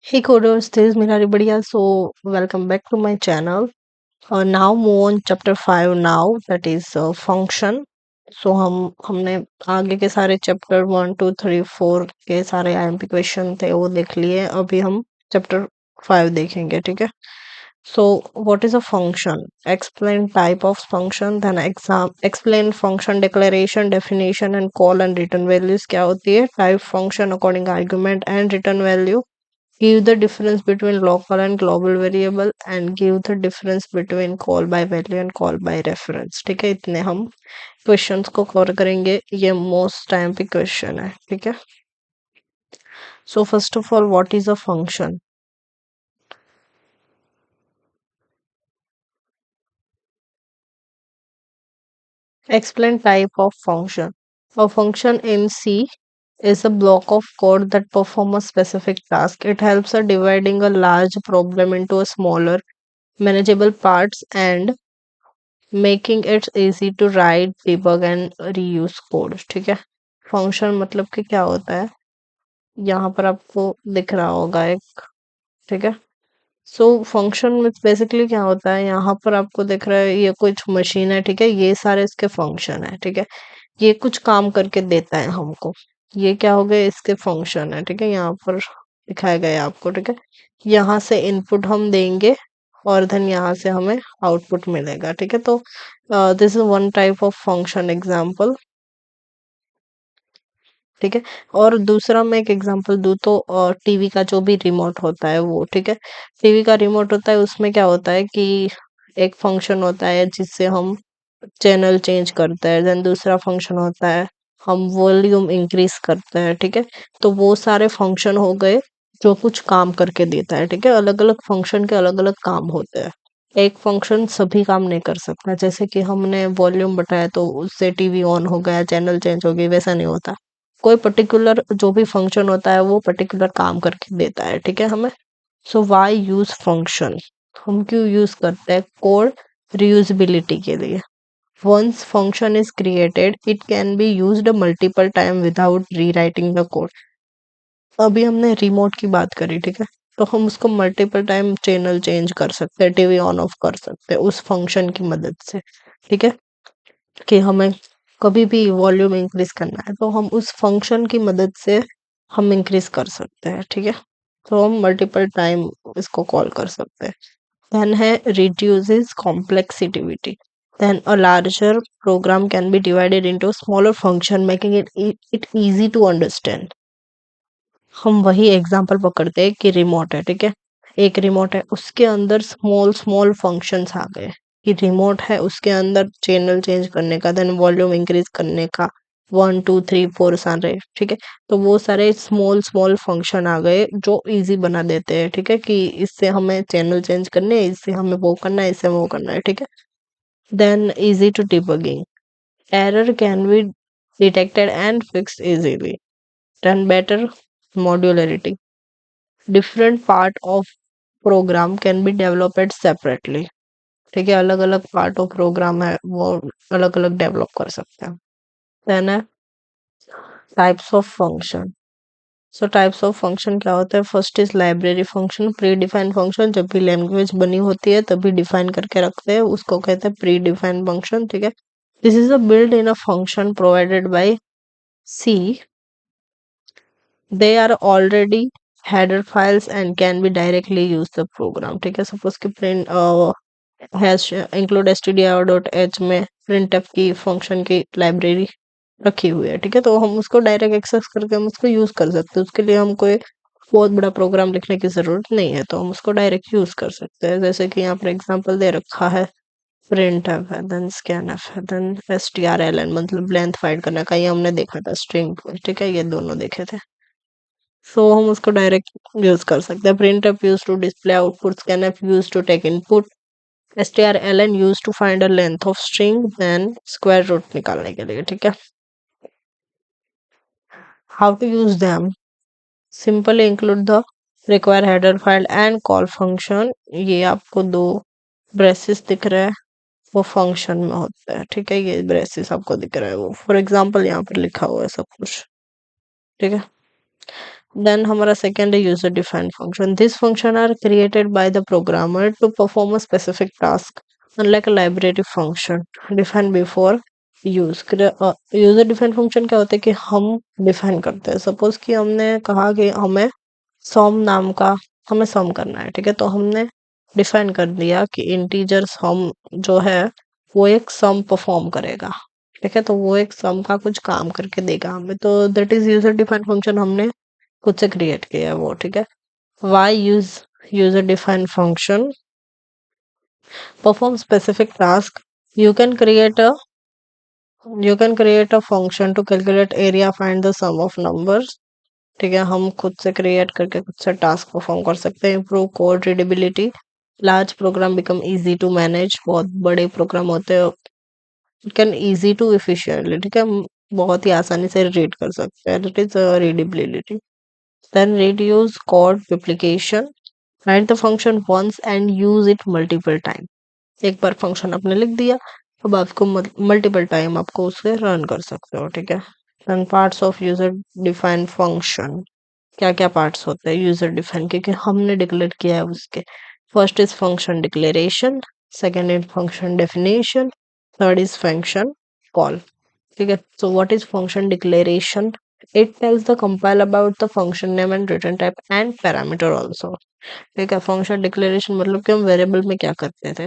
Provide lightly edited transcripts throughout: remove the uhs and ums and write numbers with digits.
Hey coders, this is Minari Badia. So welcome back to my channel. Now move on chapter 5 now, that is function. So हमने आगे के सारे chapter 1 2 3 4 के सारे IMP question थे वो देख लिए. अभी हम चैप्टर 5 देखेंगे, ठीक है. So what is a function? Explain type of function, then explain function declaration, definition and call and return values क्या होती है. Type function according argument and return value. Give the difference between local and global variable and give the difference between call by value and call by reference. ठीक है, इतने हम questions को cover करेंगे. ये मोस्ट टाइम पे question है, ठीक है. So first of all, what is a function? Explain type of function. A function in C is a block of code that perform a specific task. It helps us dividing a large problem into a smaller manageable parts and making its easy to write debug and reuse code. ठीक है, function मतलब कि क्या होता है, यहाँ पर आपको दिख रहा होगा एक. ठीक है, सो फंक्शन में बेसिकली क्या होता है, यहाँ पर आपको दिख रहा है ये कुछ मशीन है. ठीक है, ये सारे इसके फंक्शन है. ठीक है, ये कुछ काम करके देता है हमको. ये क्या हो गए, इसके फंक्शन है. ठीक है, यहाँ पर दिखाया गया है आपको. ठीक है, यहाँ से इनपुट हम देंगे और देन यहाँ से हमें आउटपुट मिलेगा. ठीक है, तो this is one type of function example. ठीक है, और दूसरा मैं एक एग्जांपल दूं तो टीवी का जो भी रिमोट होता है वो. ठीक है, टीवी का रिमोट होता है, उसमें क्या होता है कि एक फंक्शन होता है जिससे हम चैनल चेंज करते हैं. देन दूसरा फंक्शन होता है हम वॉल्यूम इंक्रीज करते हैं. ठीक है, तो वो सारे फंक्शन हो गए जो कुछ काम करके देता है. ठीक है, अलग अलग फंक्शन के अलग अलग काम होते हैं. एक फंक्शन सभी काम नहीं कर सकता. जैसे कि हमने वॉल्यूम बढ़ाया तो उससे टीवी ऑन हो गया, चैनल चेंज हो गई, वैसा नहीं होता. कोई पर्टिकुलर जो भी फंक्शन होता है वो पर्टिकुलर काम करके देता है. ठीक है, हमें. So why use function? हम क्यों यूज करते हैं? कोड रियूजेबिलिटी के लिए. Once function is created, it can be used multiple time without rewriting the code. अभी हमने रिमोट की बात करी. ठीक है, तो हम उसको मल्टीपल टाइम चैनल चेंज कर सकते हैं, टीवी ऑन ऑफ कर सकते हैं उस फंक्शन की मदद से. ठीक है, कि हमें कभी भी वॉल्यूम इंक्रीज करना है तो हम उस फंक्शन की मदद से हम इंक्रीज कर सकते हैं. ठीक है, तो हम मल्टीपल टाइम इसको कॉल कर सकते हैं. देन है reduces complexity. Then a larger program can be divided into smaller function, making it easy to understand. हम वही एग्जांपल पकड़ते हैं कि रिमोट है. ठीक है, एक रिमोट है, उसके अंदर स्मॉल स्मॉल फंक्शंस आ गए. कि रिमोट है, उसके अंदर चैनल चेंज करने का, देन वॉल्यूम इंक्रीज करने का, 1 2 3 4 सारे. ठीक है, तो वो सारे स्मॉल स्मॉल फंक्शन आ गए जो इजी बना देते हैं. ठीक है, कि इससे हमें चैनल चेंज करने हैं, इससे हमें वो करना है, इससे वो करना है. ठीक है, then easy to debugging. Error can be detected and fixed easily. Then better modularity. Different part of program can be developed separately. ठीक है, अलग अलग पार्ट ऑफ प्रोग्राम है वो अलग अलग डेवलप कर सकते हैं. देन है types of function. So types of function क्या होता है? First is library function. Pre defined function जब भी लैंग्वेज बनी होती है तभी डिफाइन करके रखते हैं, उसको कहते हैं प्री डिफाइंड फंक्शन. ठीक है, this is a build in a function provided by C. They are already header files and can be directly use the program. ठीक है, सपोज कि प्रिंट हैश इंक्लूड stdio.h में printf की function की library रखी हुई है. ठीक है, तो हम उसको डायरेक्ट एक्सेस करके हम उसको यूज कर सकते हैं. उसके लिए हम कोई बहुत बड़ा प्रोग्राम लिखने की जरूरत नहीं है, तो हम उसको डायरेक्ट यूज कर सकते हैं. जैसे कि यहाँ पर एग्जांपल दे रखा है, प्रिंट है, देन स्कैनफ है, देन strlen मतलब लेंथ फाइंड करने का, ये हमने देखा था स्ट्रिंग. ठीक है, ये दोनों देखे थे. सो हम उसको डायरेक्ट यूज कर सकते हैं. Printf use to display output, scanf use to take input, strlen use to find a length of string, then square root निकालने के लिए. ठीक है, how to use them? Simply include the require header file and call function. ये आपको दो braces दिख रहे हैं, वो फंक्शन में होता है. ठीक है, ये ब्रेसेस आपको दिख रहा है वो फॉर एग्जांपल यहाँ पर लिखा हुआ है सब कुछ. ठीक है, देन हमारा सेकेंड है user defined function. This function are created by the programmer to perform a specific task unlike a library function defined before use. User defined function क्या होता है कि हम डिफाइन करते हैं. सपोज कि हमने कहा कि सॉम नाम का हमें सम करना है, ठीक है, तो हमने डिफाइन कर दिया कि इंटीजर सम जो है वो एक सम परफॉर्म करेगा, ठीक है, तो वो एक सम का कुछ काम करके देगा हमें, तो that is user defined function हमने खुद से क्रिएट किया है वो, ठीक है. Why use user defined function perform specific task. You can create a you can create a function to calculate area find the sum of numbers. ठीक है, हम खुद से क्रिएट करके खुद से टास्क परफॉर्म कर सकते हैं. Improve code readability. Large program become easy to manage. बहुत बड़े प्रोग्राम होते हैं, कैन इजी टू एफिशिएंटली, ठीक है, हम बहुत ही आसानी से रीड कर सकते हैं. It is readability. Then reduce code duplication. Write the function once and use it multiple time. एक बार फंक्शन आपने लिख दिया, अब आपको मल्टीपल टाइम आपको उसे रन कर सकते हो, ठीक है. Then parts of user defined function. क्या क्या पार्ट्स होते हैं यूजर डिफाइन के कि हमने डिक्लेयर किया है उसके. First is function declaration. Second is function definition. Third is function call. ठीक है, so what is function declaration? It tells the compile about the function name and return type and parameter also. ठीक है, function declaration मतलब कि हम variable में क्या करते थे.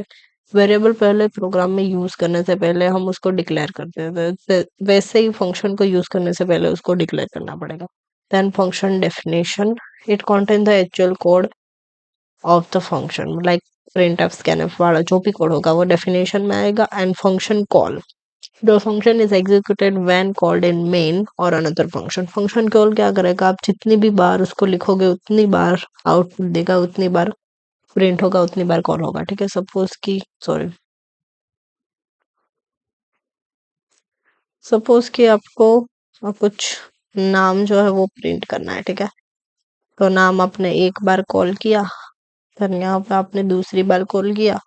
वेरिएबल पहले प्रोग्राम में यूज करने से पहले हम उसको डिक्लेयर करते थे, वैसे ही फंक्शन को यूज करने से पहले उसको डिक्लेयर करना पड़ेगा. Then function definition. It contain the actual code of the function like printf scanf वाला जो भी कोड होगा वो डेफिनेशन में आएगा. And function call. The function is executed when called in main or another function. Function call क्या करेगा, आप जितनी भी बार उसको लिखोगे उतनी बार आउटपुट देगा, उतनी बार प्रिंट होगा, उतनी बार कॉल होगा, ठीक है. सपोज कि आपको कुछ नाम जो है वो प्रिंट करना है, ठीक है, तो नाम आपने एक बार कॉल किया, फिर यहाँ पे आपने दूसरी बार कॉल किया,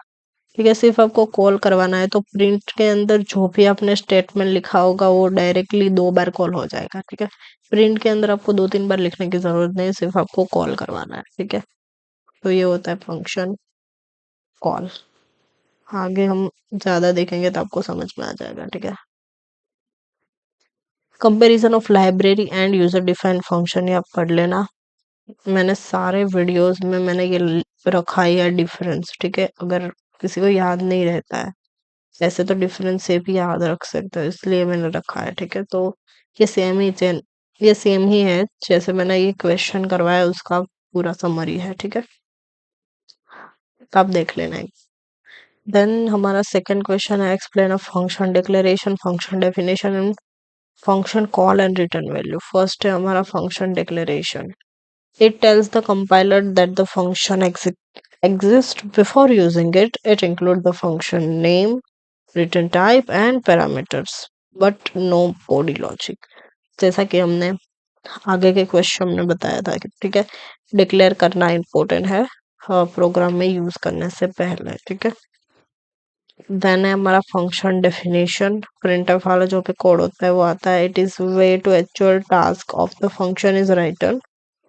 ठीक है, सिर्फ आपको कॉल करवाना है, तो प्रिंट के अंदर जो भी आपने स्टेटमेंट लिखा होगा वो डायरेक्टली दो बार कॉल हो जाएगा, ठीक है. प्रिंट के अंदर आपको दो तीन बार लिखने की जरूरत नहीं, सिर्फ आपको कॉल करवाना है, ठीक है. तो ये होता है फंक्शन कॉल. आगे हम ज्यादा देखेंगे तो आपको समझ में आ जाएगा, ठीक है. Comparison of library and user defined function ये आप पढ़ लेना. मैंने सारे वीडियोस में मैंने ये रखा ही है डिफरेंस, ठीक है, अगर किसी को याद नहीं रहता है, ऐसे तो डिफरेंस से भी याद रख सकते हो, इसलिए मैंने रखा है, ठीक है. तो ये सेम ही चेन ये सेम ही है जैसे मैंने ये क्वेश्चन करवाया उसका पूरा समरी है, ठीक है, तो आप देख लेना. देन हमारा सेकंड क्वेश्चन है explain a function declaration, function definition and function call and return value. First है हमारा function declaration. It tells the compiler that the function exists before using it. It includes the function name, return type, and parameters, but no body logic. जैसा कि हमने आगे के question में बताया था कि ठीक है, डिक्लेयर करना इम्पोर्टेंट है प्रोग्राम में यूज करने से पहले, ठीक है. देन है हमारा फंक्शन डेफिनेशन. प्रिंटफ वाला जो भी कोड होता है वो आता है. It is way to actual task of the function is return.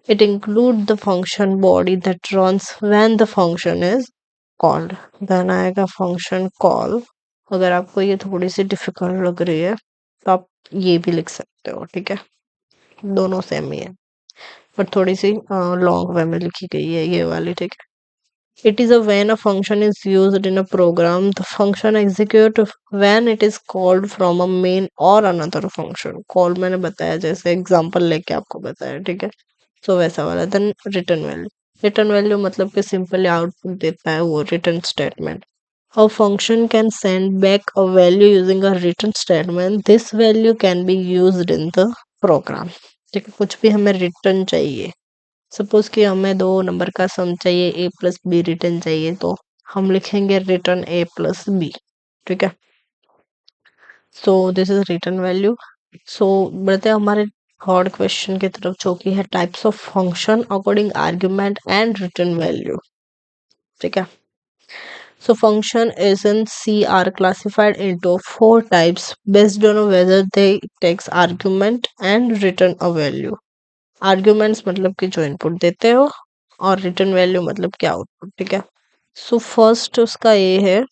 It includes the function body that runs when the function is called. Then आएगा function call. अगर आपको ये थोड़ी सी डिफिकल्ट लग रही है तो आप ये भी लिख सकते हो, ठीक है, दोनों सेम ही है, पर थोड़ी सी लॉन्ग वे में लिखी गई है ये वाली, ठीक है. It is a when a function is used in a program, the function execute when it is called from a main or another function. Call मैंने बताया जैसे एग्जांपल लेके आपको बताया, ठीक है, सो वैसा वाला. Then return value. Return value मतलब कि सिंपली आउटपुट देता है वो return statement. A function can send back a value using a return statement. This value can be used in the program. ठीक है, कुछ भी हमें रिटर्न चाहिए, सपोज कि हमें दो नंबर का सम चाहिए, ए प्लस बी रिटर्न चाहिए, तो हम लिखेंगे रिटर्न ए प्लस बी, ठीक है. So this is return value. So बढ़ते हैं हमारे थर्ड क्वेश्चन की तरफ जो कि है types of function according argument and return value, ठीक है. So function is in C are classified into four types based on whether they takes argument and return a value. Arguments मतलब कि जो इनपुट देते हो, और रिटर्न वैल्यू मतलब कि आउटपुट, ठीक है। सो फर्स्ट उसका ये है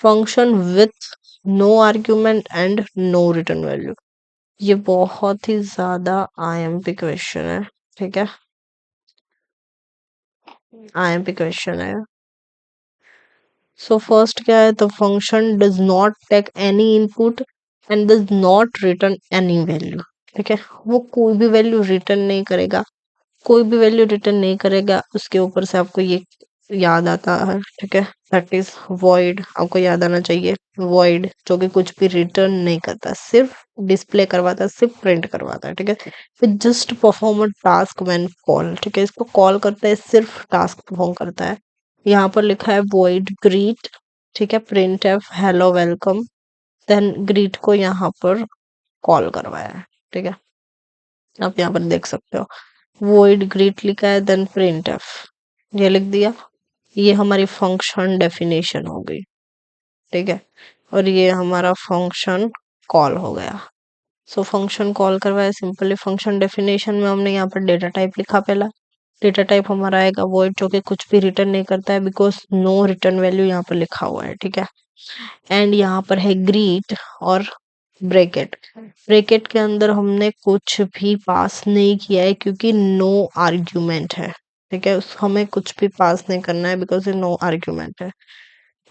function with no argument and no return value. ये बहुत ही ज्यादा आईएमपी क्वेश्चन है, ठीक है, आईएमपी क्वेश्चन है। सो फर्स्ट क्या है, तो function does not take any input and does not return any value, ठीक है। वो कोई भी वैल्यू रिटर्न नहीं करेगा, कोई भी वैल्यू रिटर्न नहीं करेगा। उसके ऊपर से आपको ये याद आता है, ठीक है, दैट इज वॉइड, आपको याद आना चाहिए। वॉइड जो कि कुछ भी रिटर्न नहीं करता, सिर्फ डिस्प्ले करवाता है, सिर्फ प्रिंट करवाता है, ठीक है। फिर just perform a task when call, ठीक है, इसको कॉल करता है, सिर्फ टास्क परफॉर्म करता है। यहाँ पर लिखा है वॉइड ग्रीट, ठीक है, printf hello welcome, then greet को यहाँ पर कॉल करवाया है, ठीक है। आप यहाँ पर देख सकते हो void greet लिखा है, देन प्रिंट एफ ये लिख दिया। ये हमारी फंक्शन डेफिनेशन हो गई, ठीक है, और ये हमारा फंक्शन कॉल हो गया। सो फंक्शन कॉल करवाया सिंपली। फंक्शन डेफिनेशन में हमने यहाँ पर डेटा टाइप लिखा पहला। डेटा टाइप हमारा आएगा void, जो कि कुछ भी रिटर्न नहीं करता है, बिकॉज नो रिटर्न वैल्यू यहाँ पर लिखा हुआ है, ठीक है। एंड यहाँ पर है ग्रीट और ब्रैकेट। ब्रैकेट के अंदर हमने कुछ भी पास नहीं किया है, क्योंकि नो आर्ग्यूमेंट है, ठीक है, उस हमें कुछ भी पास नहीं करना है, बिकॉज ये नो आर्ग्यूमेंट है।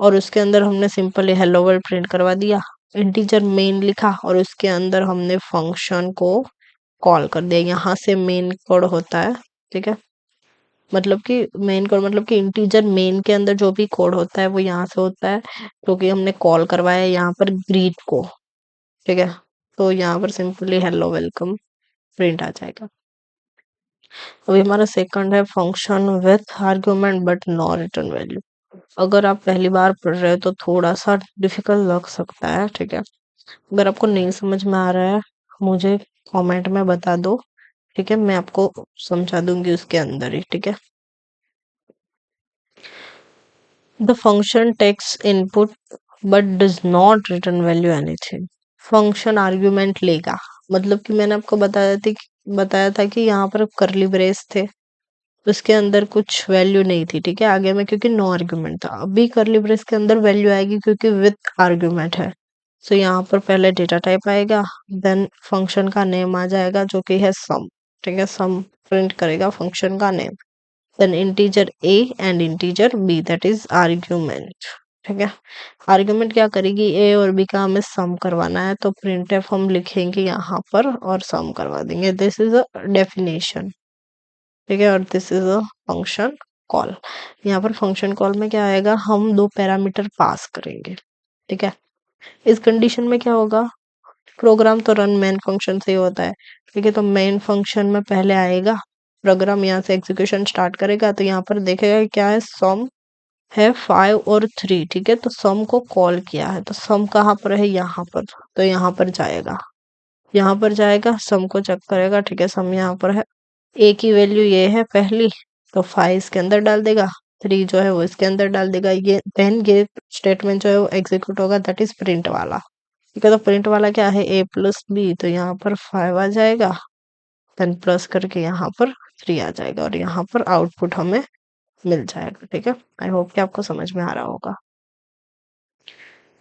और उसके अंदर हमने सिंपली हेलो वर्ल्ड प्रिंट करवा दिया, इंटीजर मेन लिखा, और उसके अंदर हमने फंक्शन को कॉल कर दिया। यहाँ से मेन कोड होता है, ठीक है, मतलब कि मेन कोड मतलब कि इंटीजर मेन के अंदर जो भी कोड होता है वो यहाँ से होता है, क्योंकि हमने कॉल करवाया है यहाँ पर ग्रीट को, ठीक है। तो यहाँ पर सिंपली हेलो वेलकम प्रिंट आ जाएगा। अभी हमारा सेकंड है function with argument but no return value. अगर आप पहली बार पढ़ रहे हो तो थोड़ा सा डिफिकल्ट लग सकता है, ठीक है। अगर आपको नहीं समझ में आ रहा है, मुझे कमेंट में बता दो, ठीक है, मैं आपको समझा दूंगी उसके अंदर ही, ठीक है। The function takes input but does not return value anything. Function argument लेगा, मतलब कि मैंने आपको बताया था कि यहाँ पर करली ब्रेस थे, उसके अंदर कुछ वैल्यू नहीं थी, ठीक है, आगे में, क्योंकि नो आर्ग्यूमेंट था। अभी करली ब्रेस के अंदर वैल्यू आएगी क्योंकि विथ आर्ग्यूमेंट है। सो यहाँ पर पहले डेटा टाइप आएगा, देन फंक्शन का नेम आ जाएगा जो कि है सम, ठीक है, सम प्रिंट करेगा फंक्शन का name, then integer a and integer b, that is argument, ठीक है। आर्ग्यूमेंट क्या करेगी, a और b का हमें सम करवाना है, तो प्रिंट एफ हम लिखेंगे यहाँ पर और सम करवा देंगे। दिस इज अ डेफिनेशन, ठीक है, और this is a function call. यहाँ पर फंक्शन कॉल में क्या आएगा, हम दो पैरामीटर पास करेंगे, ठीक है। इस कंडीशन में क्या होगा, प्रोग्राम तो रन मेन फंक्शन से ही होता है, ठीक है, तो मेन फंक्शन में पहले आएगा प्रोग्राम, यहाँ से एग्जीक्यूशन स्टार्ट करेगा, तो यहाँ पर देखेगा कि क्या है, सम है 5 और 3, ठीक है, तो सम को कॉल किया है, तो सम कहाँ पर है, यहाँ पर, तो यहाँ पर जाएगा, यहाँ पर जाएगा, सम को चेक करेगा, ठीक है, सम यहाँ पर है, ए की वैल्यू ये है पहली, तो 5 इसके अंदर डाल देगा, 3 जो है वो इसके अंदर डाल देगा, ये देन ये स्टेटमेंट जो है वो एग्जीक्यूट होगा, दैट इज प्रिंट वाला, ठीक है। तो प्रिंट वाला क्या है, a+b, तो यहाँ पर 5 आ जाएगा, देन प्लस करके यहाँ पर 3 आ जाएगा, और यहाँ पर आउटपुट हमें मिल जाएगा, ठीक है। आई होप कि आपको समझ में आ रहा होगा।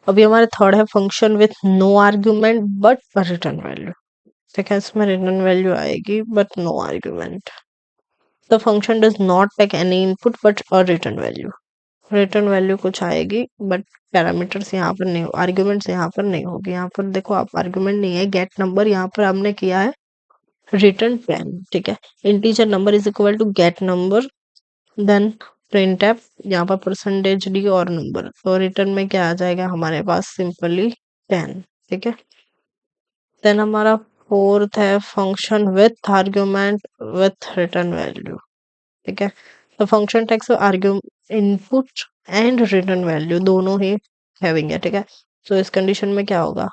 अभी हमारे थर्ड है function with no argument but return value, ठीक है, इसमें रिटर्न वैल्यू आएगी but no argument. The function does not take any input but a return value. Return value कुछ आएगी बट पैरामीटर्स यहाँ पर नहीं, आर्ग्यूमेंट्स यहाँ पर नहीं होगी। यहाँ पर देखो आप, आर्ग्यूमेंट नहीं है, गेट नंबर यहाँ पर हमने किया है रिटर्न 10, ठीक है, integer number is equal to get number, then printf, यहाँ पर परसेंटेज डी और नंबर, तो रिटर्न में क्या आ जाएगा हमारे पास, सिंपली 10, ठीक है। देन हमारा फोर्थ है function with argument with return value, ठीक है। तो function takes argue input and return value दोनों ही हैविंग है, ठीक है। तो इस कंडीशन में क्या होगा,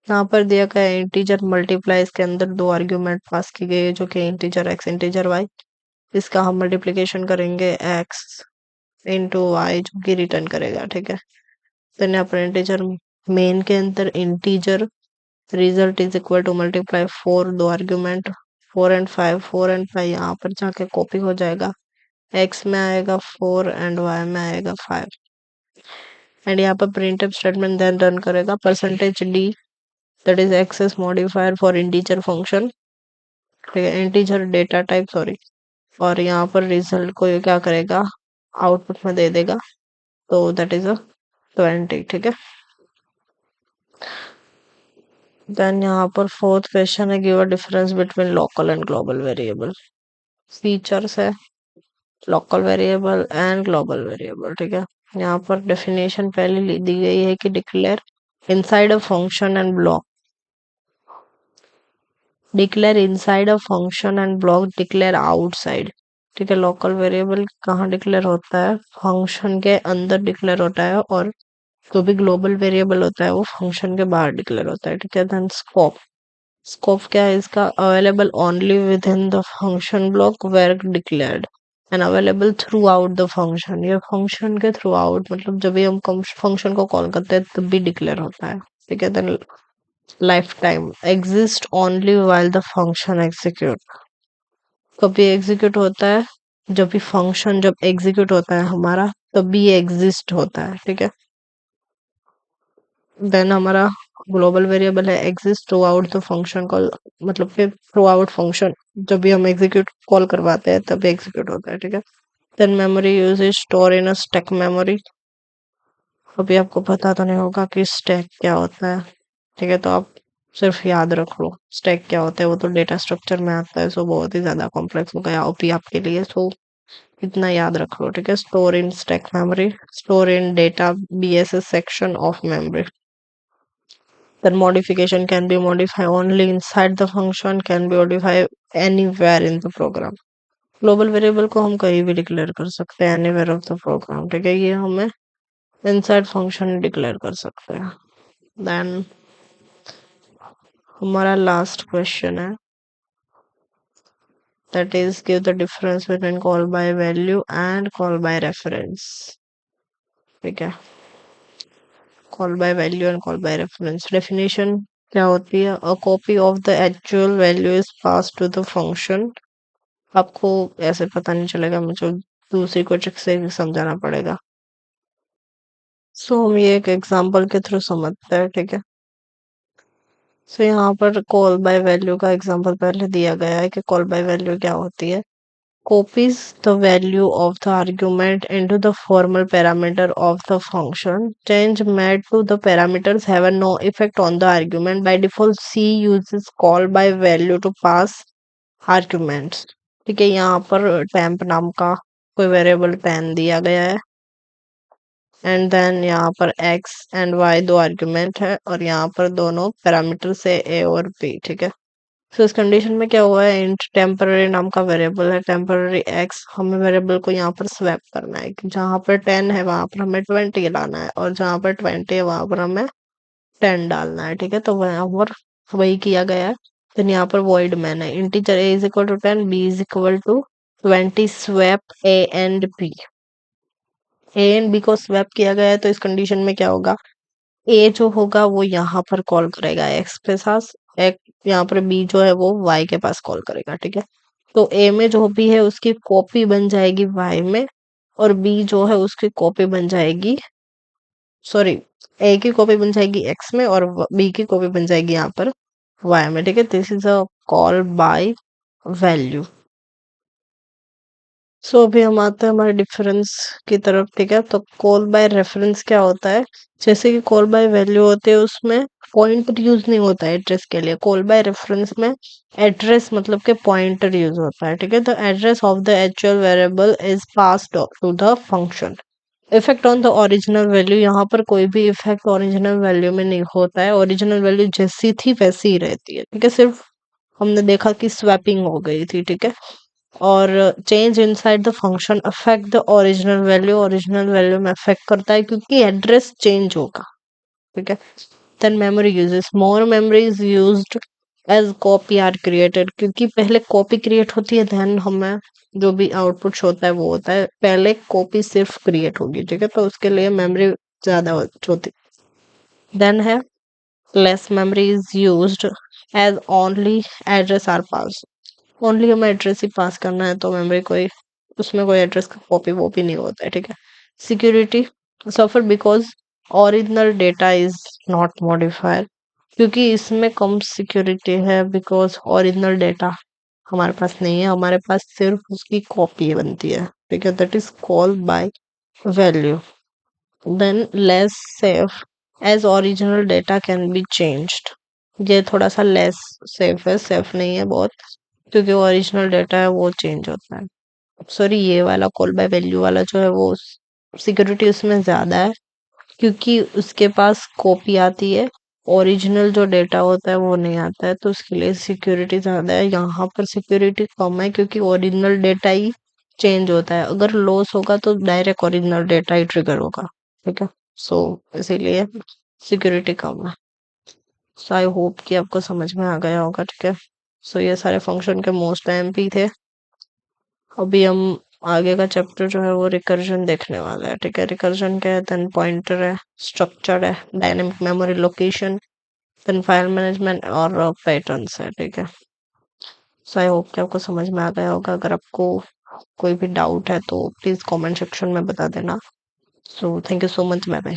यहाँ पर दिया गया इंटीजर मल्टीप्लाई, इसके अंदर दो आर्ग्यूमेंट पास की गई है जो कि इंटीजर एक्स इंटीजर वाई, इसका हम मल्टीप्लिकेशन करेंगे एक्स इंटू वाई जो कि रिटर्न करेगा, ठीक है। देन यहाँ पर इंटीजर मेन के अंदर integer result is equal to multiply 4, दो आर्ग्यूमेंट 4 and 5 यहाँ पर जाके कॉपी हो जाएगा, x में आएगा 4 एंड y में आएगा 5 एंड यहाँ पर प्रिंट स्टेटमेंट देन रन करेगा percentage d, that is access modifier for integer function, ठीक है, इंटीजर डेटा टाइप सॉरी, और यहाँ पर रिजल्ट को ये क्या करेगा आउटपुट में दे देगा, तो दैट इज अ 20, ठीक है। देन यहाँ पर फोर्थ क्वेश्चन है, give a difference between local and global variable. Features है local variable and global variable, ठीक है। यहाँ पर डेफिनेशन पहले दी गई है कि declare inside a function and block, declare inside a function and block declare outside, ठीक है। लोकल वेरिएबल कहाँ डिक्लेयर होता है, फंक्शन के अंदर डिक्लेयर होता है, और जो भी ग्लोबल वेरिएबल होता है वो फंक्शन के बाहर डिक्लेयर होता है, ठीक है। देन स्कोप, स्कोप क्या है इसका, available only within the function block where declared and available throughout the function, ये फंक्शन के थ्रू आउट मतलब जब भी हम फंक्शन को कॉल करते हैं तब भी डिक्लेयर होता है, ठीक है। Then lifetime, exist only while the function execute, कभी एग्जीक्यूट होता है जब भी फंक्शन जब एग्जीक्यूट होता है हमारा तब भी ये एग्जिस्ट होता है, ठीक है। देन हमारा ग्लोबल वेरिएबल है exist through out the function call, मतलब कि थ्रू आउट फंक्शन जब भी हम एग्जीक्यूट कॉल करवाते हैं तब एग्जीक्यूट होता है, ठीक है। Then memory use is store in a stack memory, अभी आपको पता तो नहीं होगा कि स्टैक क्या होता है, ठीक है, तो आप सिर्फ याद रख लो स्टैक क्या होता है, वो तो डेटा स्ट्रक्चर में आता है, सो बहुत ही ज्यादा कॉम्प्लेक्स हो गया ओपी आपके लिए, सो इतना याद रख लो, ठीक है। Store in stack memory, store in data BSS section of memory, then modification can be modified only inside the function, can be modified anywhere in the program। Global variable को हम कहीं भी डिक्लेयर कर सकते हैं एनीवेयर ऑफ द प्रोग्राम, ठीक है, ये हमें इनसाइड फंक्शन डिक्लेयर कर सकते हैं। देन हमारा लास्ट क्वेश्चन है, that is give the difference between call by value and call by reference, ठीक है। Call by value and call by reference definition क्या होती है, a copy of the actual value is pass to the function, आपको ऐसे पता नहीं चलेगा, मुझे दूसरी को ट्रिक से समझाना पड़ेगा, सो हम ये एक एग्जांपल के थ्रू समझते हैं, ठीक है। सो यहाँ पर कॉल बाय वैल्यू का एग्जांपल पहले दिया गया है कि कॉल बाय वैल्यू क्या होती है, copies the value of the argument into the formal parameter of the function, change made to the parameters have no effect on the argument, by default C uses call by value to pass arguments, ठीक है। यहाँ पर temp नाम का कोई variable 10 दिया गया है, एंड देन यहाँ पर x एंड y दो आर्ग्यूमेंट है, और यहाँ पर दोनों पैरामीटर से a और b, ठीक है। तो इस कंडीशन में क्या हुआ है, इंट टेम्पररी नाम का वेरिएबल है, टेम्पररी एक्स, हमें वेरिएबल को यहाँ पर स्वैप करना है कि जहाँ पर 10 है वहां पर हमें 20 लाना है, और जहाँ पर 20 है वहां पर हमें 10 डालना है, ठीक है। तो वहां पर वही किया गया है। देन यहाँ पर वॉइड मैन है, integer a is equal to 10, b is equal to 20, swap a and b, a and b को स्वैप किया गया है, तो इस कंडीशन में क्या होगा, ए जो होगा वो यहाँ पर कॉल करेगा एक्स के साथ, एक यहाँ पर बी जो है वो वाई के पास कॉल करेगा, ठीक है। तो ए में जो भी है उसकी कॉपी बन जाएगी वाई में, और बी जो है उसकी कॉपी बन जाएगी, सॉरी, ए की कॉपी बन जाएगी एक्स में और बी की कॉपी बन जाएगी यहाँ पर वाई में, ठीक है। This is a call by value. So अभी हम आते हैं हमारे डिफरेंस की तरफ, ठीक है। तो कॉल बाय रेफरेंस क्या होता है, जैसे कि कॉल बाय वैल्यू होते हैं उसमें पॉइंटर यूज नहीं होता है एड्रेस के लिए, कॉल बाय रेफरेंस में एड्रेस मतलब के पॉइंटर यूज होता है, ठीक है। The address of the actual variable is passed to the function, effect on the original value, यहाँ पर कोई भी इफेक्ट ओरिजिनल वैल्यू में नहीं होता है, ओरिजिनल वैल्यू जैसी थी वैसी ही रहती है, ठीक है। सिर्फ हमने देखा कि स्वैपिंग हो गई थी, ठीक है। और change inside the function affect the original value में अफेक्ट करता है क्योंकि एड्रेस चेंज होगा, ठीक है। Then memory uses, more memory is used as copy are created, क्योंकि पहले कॉपी क्रिएट होती है, देन हमें जो भी आउटपुट होता है वो होता है, पहले कॉपी सिर्फ क्रिएट होगी, ठीक है, तो उसके लिए मेमोरी ज्यादा होती। देन है less memory is used as only address are pass. Only हमें एड्रेस ही पास करना है तो मेमोरी कोई उसमें कोई एड्रेस का कॉपी वॉपी नहीं होता है, ठीक है। Security suffer because original data is not modified, क्योंकि इसमें कम सिक्योरिटी है बिकॉज ओरिजिनल डेटा हमारे पास नहीं है, हमारे पास सिर्फ उसकी कॉपी बनती है, ठीक है। That is called by value. Then less safe as original data can be changed. ये थोड़ा सा लेस सेफ है, सेफ नहीं है बहुत, क्योंकि ओरिजिनल डेटा है वो चेंज होता है। सॉरी, ये वाला कॉल बाय वैल्यू वाला जो है वो सिक्योरिटी उसमें ज्यादा है, क्योंकि उसके पास कॉपी आती है, ओरिजिनल जो डेटा होता है वो नहीं आता है, तो उसके लिए सिक्योरिटी ज्यादा है। यहाँ पर सिक्योरिटी कम है क्योंकि ओरिजिनल डेटा ही चेंज होता है, अगर लॉस होगा तो डायरेक्ट ओरिजिनल डेटा ही ट्रिगर होगा, ठीक है। सो इसीलिए सिक्योरिटी कम है। सो आई होप कि आपको समझ में आ गया होगा, ठीक है। सो ये सारे फंक्शन के मोस्ट एमपी थे। अभी हम आगे का चैप्टर जो है वो रिकर्जन देखने वाला है, ठीक है। रिकर्जन क्या है, देन पॉइंटर है, स्ट्रक्चर है, dynamic memory location, then file management और पैटर्न्स है, ठीक है। सो आई होप कि आपको समझ में आ गया होगा। अगर आपको कोई भी डाउट है तो प्लीज कमेंट सेक्शन में बता देना। So thank you so much, bye bye.